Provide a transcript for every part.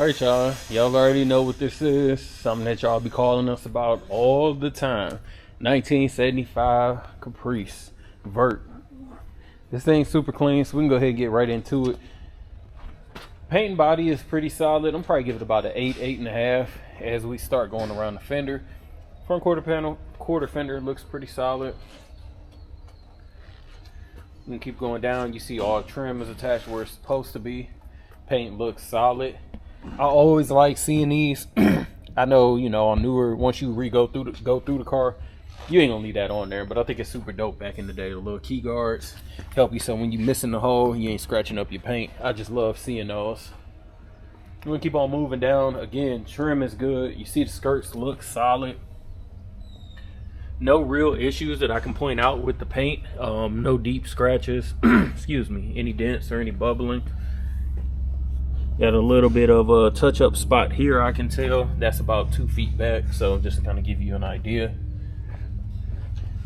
right, y'all already know what this is. Something that y'all be calling us about all the time. 1975 Caprice Vert. This thing's super clean, so we can go ahead and get right into it. Paint and body is pretty solid. I'm probably give it about an 8.5 as we start going around the fender. Front quarter fender looks pretty solid. We can keep going down. You see all trim is attached where it's supposed to be. Paint looks solid. I always like seeing these. I know, you know, on newer, once you go through the car, you ain't gonna leave that on there, but I think it's super dope back in the day. The little key guards help you so when you missing the hole, you ain't scratching up your paint. I just love seeing those. We're gonna keep on moving down. Again, trim is good. You see the skirts look solid. No real issues that I can point out with the paint. No deep scratches, excuse me, any dents or any bubbling. Got a little bit of a touch-up spot here, I can tell. That's about 2 feet back, so just to kind of give you an idea.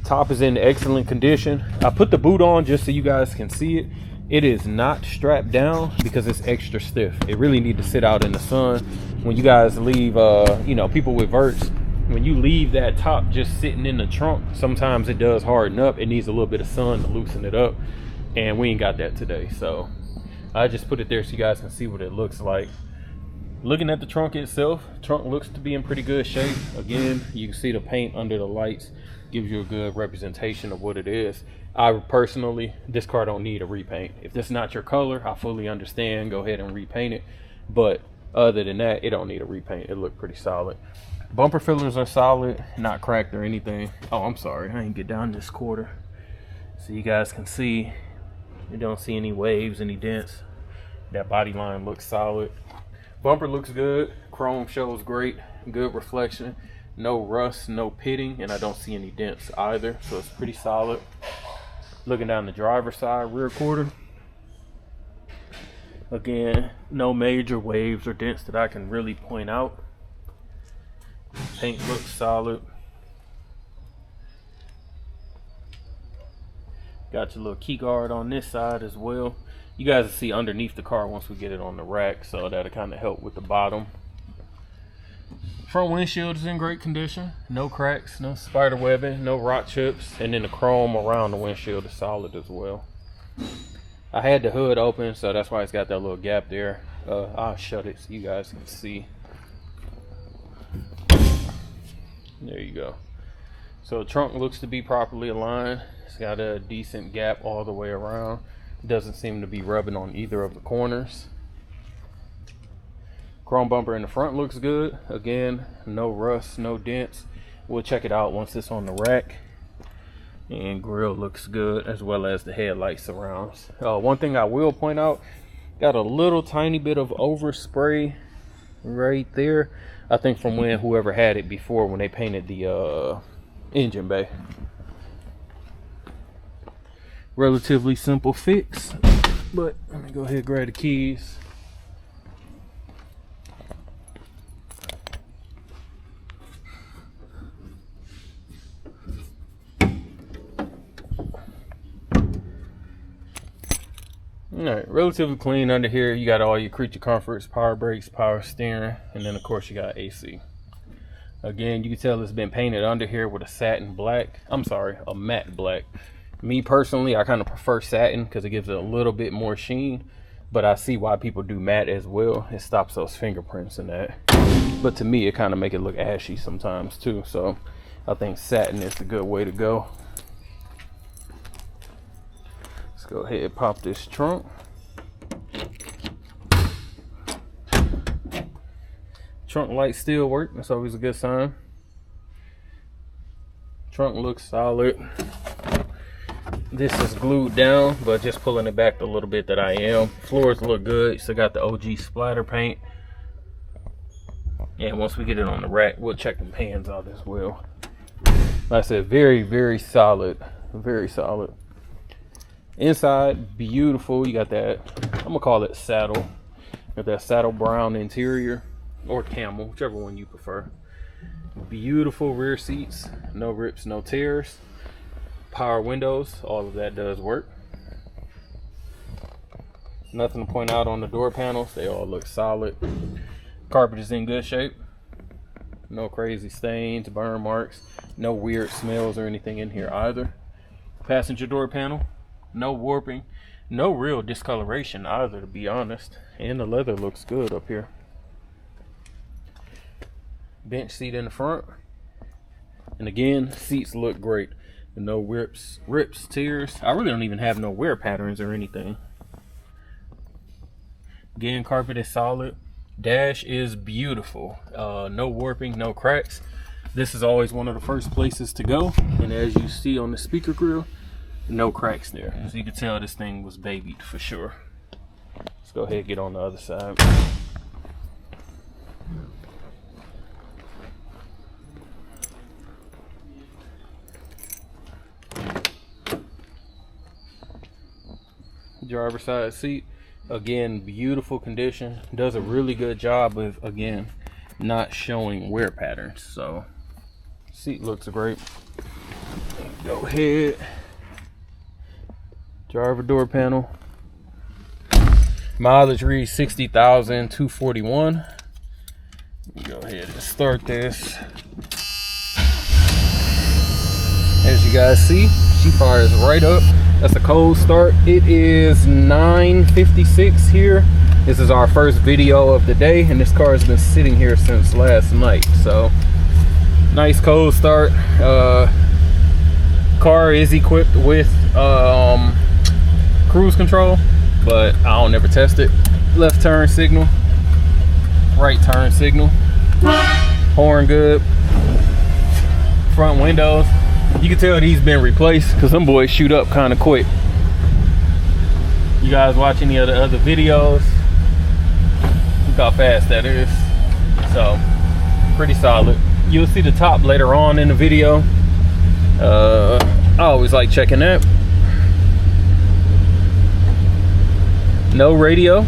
Top is in excellent condition. I put the boot on just so you guys can see it. It is not strapped down because it's extra stiff. It really need to sit out in the sun. When you guys leave, you know, people with Verts, when you leave that top just sitting in the trunk, sometimes it does harden up. It needs a little bit of sun to loosen it up, and we ain't got that today, so I just put it there so you guys can see what it looks like. Looking at the trunk itself, trunk looks to be in pretty good shape. Again, you can see the paint under the lights gives you a good representation of what it is. I personally, this car don't need a repaint. If this is not your color, I fully understand, go ahead and repaint it, but other than that, it don't need a repaint. It looked pretty solid. Bumper fillers are solid, not cracked or anything. Oh, I'm sorry, I didn't get down this quarter so you guys can see. You don't see any waves, any dents. That body line looks solid. Bumper looks good. Chrome shows great. Good reflection. No rust, no pitting, and I don't see any dents either, so it's pretty solid. Looking down the driver's side, rear quarter. Again, no major waves or dents that I can really point out. Paint looks solid. Got your little key guard on this side as well. You guys will see underneath the car once we get it on the rack, so that'll kind of help with the bottom. Front windshield is in great condition. No cracks, no spider webbing, no rock chips, and then the chrome around the windshield is solid as well. I had the hood open, so that's why it's got that little gap there. I'll shut it so you guys can see. There you go. So the trunk looks to be properly aligned. It's got a decent gap all the way around. Doesn't seem to be rubbing on either of the corners. Chrome bumper in the front looks good. Again, no rust, no dents. We'll check it out once it's on the rack. And grill looks good, as well as the headlight surrounds. One thing I will point out, got a little tiny bit of overspray right there. I think from when whoever had it before, when they painted the engine bay. Relatively simple fix, but let me go ahead and grab the keys. Alright, relatively clean under here. You got all your creature comforts, power brakes, power steering, and then of course you got AC. Again, you can tell it's been painted under here with a satin black. I'm sorry, a matte black. Me personally, I kind of prefer satin because it gives it a little bit more sheen, but I see why people do matte as well. It stops those fingerprints and that. But to me, it kind of make it look ashy sometimes too. So I think satin is the good way to go. Let's go ahead and pop this trunk. Trunk lights still work. That's always a good sign. Trunk looks solid. This is glued down, but just pulling it back a little bit that I am. Floors look good. Still got the OG splatter paint. And once we get it on the rack, we'll check the pans out as well. Like I said, very, very solid. Very solid. Inside, beautiful. You got that, I'm gonna call it saddle. Got that saddle brown interior, or camel, whichever one you prefer. Beautiful rear seats. No rips, no tears. Power windows, all of that does work. Nothing to point out on the door panels, they all look solid. Carpet is in good shape. No crazy stains, burn marks, no weird smells or anything in here either. Passenger door panel, no warping, no real discoloration either, to be honest. And the leather looks good up here. Bench seat in the front. And again, seats look great. No rips, tears. I really don't even have no wear patterns or anything. Again, carpet is solid. Dash is beautiful. No warping, no cracks. This is always one of the first places to go. And as you see on the speaker grill, no cracks there. So you can tell this thing was babied for sure. Let's go ahead and get on the other side. Driver's side seat, again, beautiful condition. Does a really good job of, again, not showing wear patterns. So seat looks great. Go ahead. Driver door panel. Mileage reads 60,241. Go ahead and start this. As you guys see, she fires right up. That's a cold start. It is 9:56 here. This is our first video of the day, and this car has been sitting here since last night. So nice cold start. Car is equipped with cruise control, but I don't ever test it. Left turn signal, right turn signal, horn good, front windows. You can tell these been replaced because them boys shoot up kind of quick. You guys watch any of the other videos, look how fast that is. So pretty solid. You'll see the top later on in the video. I always like checking that. No radio.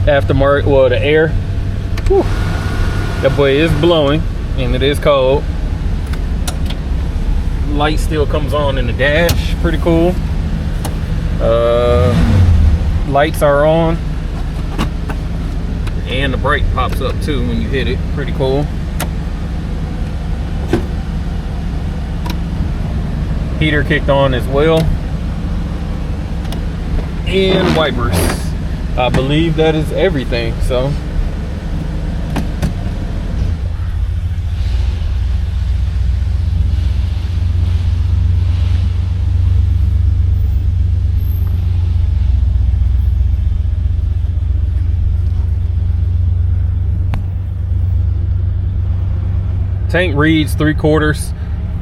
Aftermarket, well, the air. Whew. That boy is blowing. And it is cold. Light still comes on in the dash, pretty cool. Lights are on, and the brake pops up too when you hit it, pretty cool. Heater kicked on as well, and wipers. I believe that is everything. So tank reads 3/4.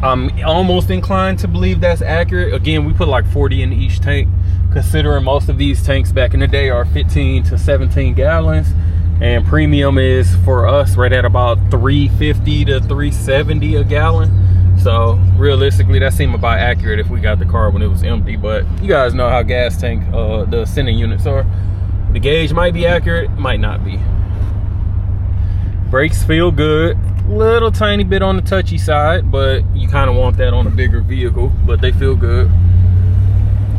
I'm almost inclined to believe that's accurate. Again, we put like 40 in each tank, considering most of these tanks back in the day are 15 to 17 gallons, and premium is for us right at about 350 to 370 a gallon. So realistically, that seemed about accurate if we got the car when it was empty. But you guys know how gas tank the sending units are. The gauge might be accurate, might not be. Brakes feel good. Little tiny bit on the touchy side, but you kind of want that on a bigger vehicle, but they feel good.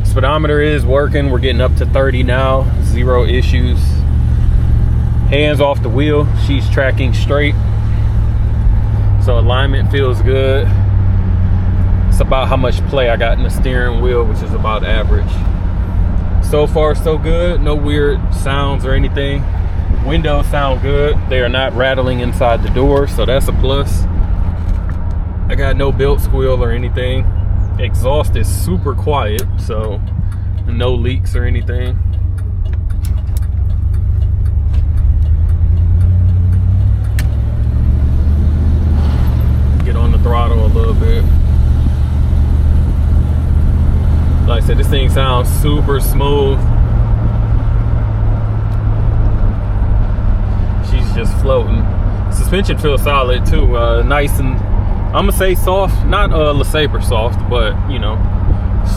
Speedometer is working. We're getting up to 30 now, 0 issues. Hands off the wheel, she's tracking straight, so alignment feels good. It's about how much play I got in the steering wheel, which is about average. So far so good, no weird sounds or anything. Windows sound good. They are not rattling inside the door, so that's a plus. I got no belt squeal or anything. Exhaust is super quiet, so no leaks or anything. Get on the throttle a little bit. Like I said, this thing sounds super smooth. Just floating. Suspension feels solid too. Nice and I'm gonna say soft, not LeSabre soft, but you know,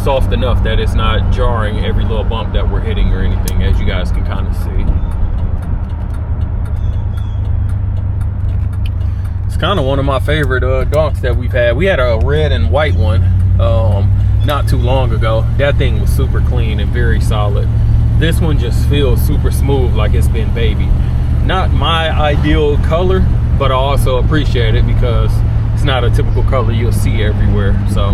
soft enough that it's not jarring every little bump that we're hitting or anything, as you guys can kind of see. It's kind of one of my favorite donks that we've had. We had a red and white one not too long ago. That thing was super clean and very solid. This one just feels super smooth, like it's been baby. Not my ideal color, but I also appreciate it because it's not a typical color you'll see everywhere. So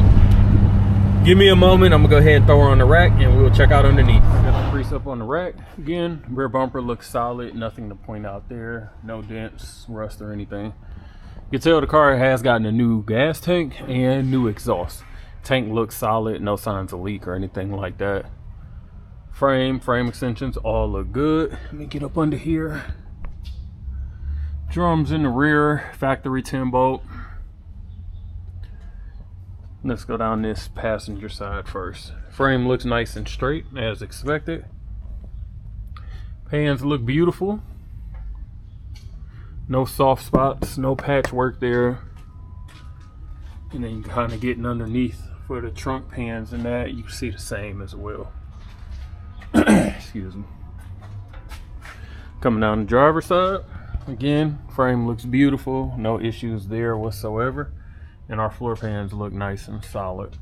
give me a moment, I'm gonna go ahead and throw her on the rack and we'll check out underneath. I got the Caprice up on the rack. Again, rear bumper looks solid, nothing to point out there. No dents, rust or anything. You can tell the car has gotten a new gas tank and new exhaust. Tank looks solid, no signs of leak or anything like that. Frame extensions all look good. Let me get up under here. Drums in the rear, factory 10 bolt. Let's go down this passenger side first. Frame looks nice and straight as expected. Pans look beautiful. No soft spots, no patchwork there. And then you kind of getting underneath for the trunk pans and that, you can see the same as well. Excuse me. Coming down the driver's side. Again, frame looks beautiful, no issues there whatsoever, and our floor pans look nice and solid.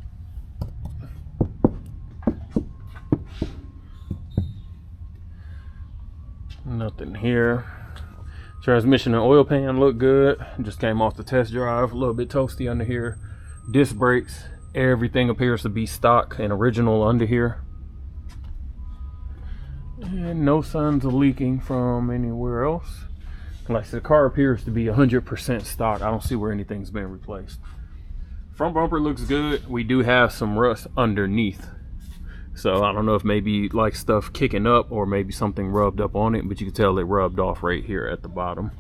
Nothing here. Transmission and oil pan look good. Just came off the test drive, a little bit toasty under here. Disc brakes, everything appears to be stock and original under here. And no signs of leaking from anywhere else. Like the car appears to be 100% stock. I don't see where anything's been replaced. Front bumper looks good. We do have some rust underneath. So I don't know if maybe like stuff kicking up or maybe something rubbed up on it, but you can tell it rubbed off right here at the bottom.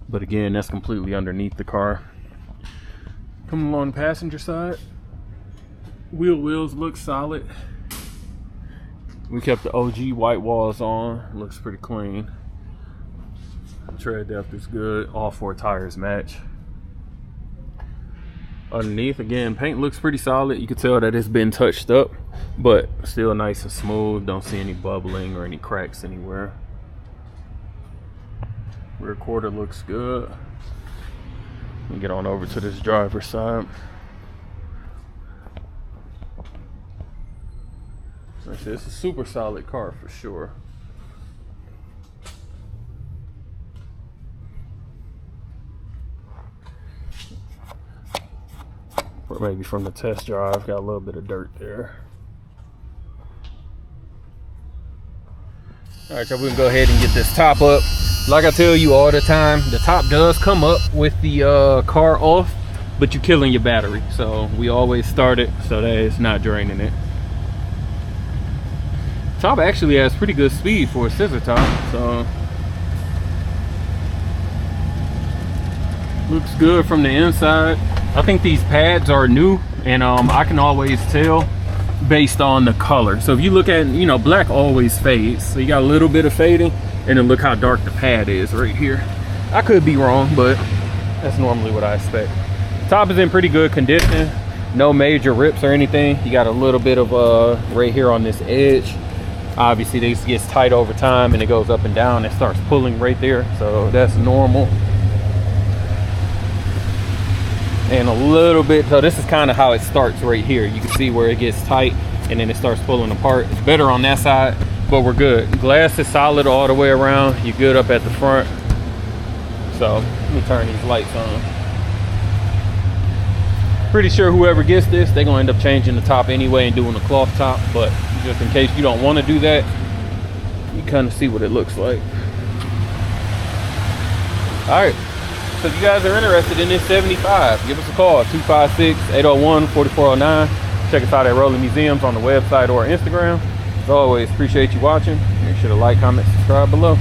But again, that's completely underneath the car. Coming along the passenger side. Wheels look solid. We kept the OG white walls on. Looks pretty clean. Tread depth is good. All 4 tires match. Underneath, again, paint looks pretty solid. You can tell that it's been touched up, but still nice and smooth. Don't see any bubbling or any cracks anywhere. Rear quarter looks good. Let me get on over to this driver's side. It's a super solid car for sure. Maybe from the test drive, got a little bit of dirt there. All right, so we can go ahead and get this top up. Like I tell you all the time, the top does come up with the car off, but you're killing your battery. So we always start it so that it's not draining it. Top actually has pretty good speed for a scissor top, so looks good from the inside. I think these pads are new, and I can always tell based on the color. So if you look at, you know, black always fades, so you got a little bit of fading, and then look how dark the pad is right here. I could be wrong, but that's normally what I expect. Top is in pretty good condition, no major rips or anything. You got a little bit of right here on this edge. Obviously this gets tight over time and it goes up and down. It starts pulling right there, so that's normal. And a little bit, so this is kind of how it starts right here. You can see where it gets tight and then it starts pulling apart. It's better on that side, but we're good. Glass is solid all the way around. You're good up at the front. So let me turn these lights on. Pretty sure whoever gets this, they're gonna end up changing the top anyway and doing a cloth top, but just in case you don't want to do that, you kind of see what it looks like. All right. So if you guys are interested in this 75, give us a call, 256-801-4409. Check us out at Rolling Museums on the website or Instagram. As always, appreciate you watching. Make sure to like, comment, subscribe below.